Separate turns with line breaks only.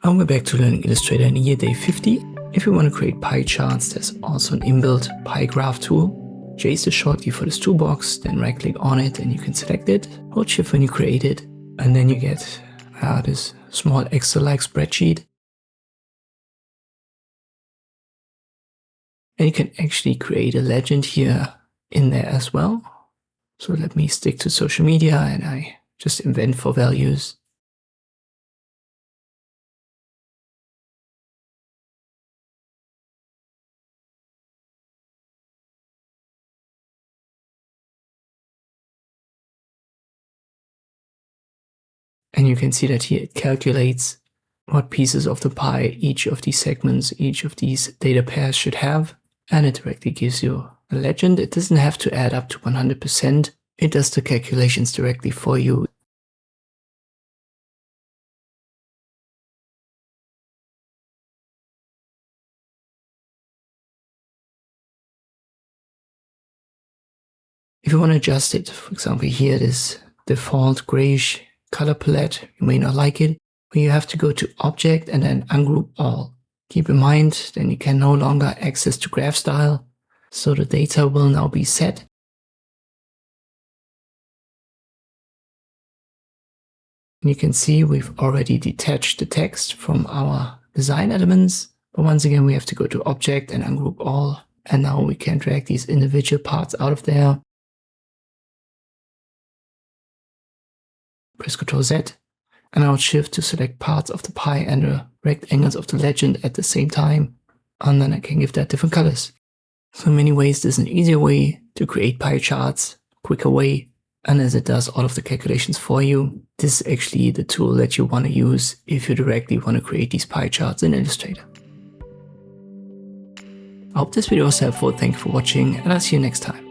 And we're back to learning Illustrator in year day 50. If you want to create pie charts, there's also an inbuilt pie graph tool. J is the shortkey for this toolbox, then right click on it and you can select it. Hold shift when you create it, and then you get this small Excel-like spreadsheet. And you can actually create a legend here in there as well. So let me stick to social media and I just invent for values. And you can see that here it calculates what pieces of the pie each of these segments, each of these data pairs should have. And it directly gives you a legend. It doesn't have to add up to 100%. It does the calculations directly for you. If you want to adjust it, for example, here this default grayish color palette, you may not like it, but you have to go to Object and then Ungroup All. Keep in mind, then you can no longer access to graph style, so the data will now be set. And you can see we've already detached the text from our design elements, but once again we have to go to Object and Ungroup All, and now we can drag these individual parts out of there. Press Ctrl Z, and I'll shift to select parts of the pie and the rectangles of the legend at the same time, and then I can give that different colors. So in many ways this is an easier way to create pie charts, quicker way, and as it does all of the calculations for you, this is actually the tool that you want to use if you directly want to create these pie charts in Illustrator. I hope this video was helpful, thank you for watching, and I'll see you next time.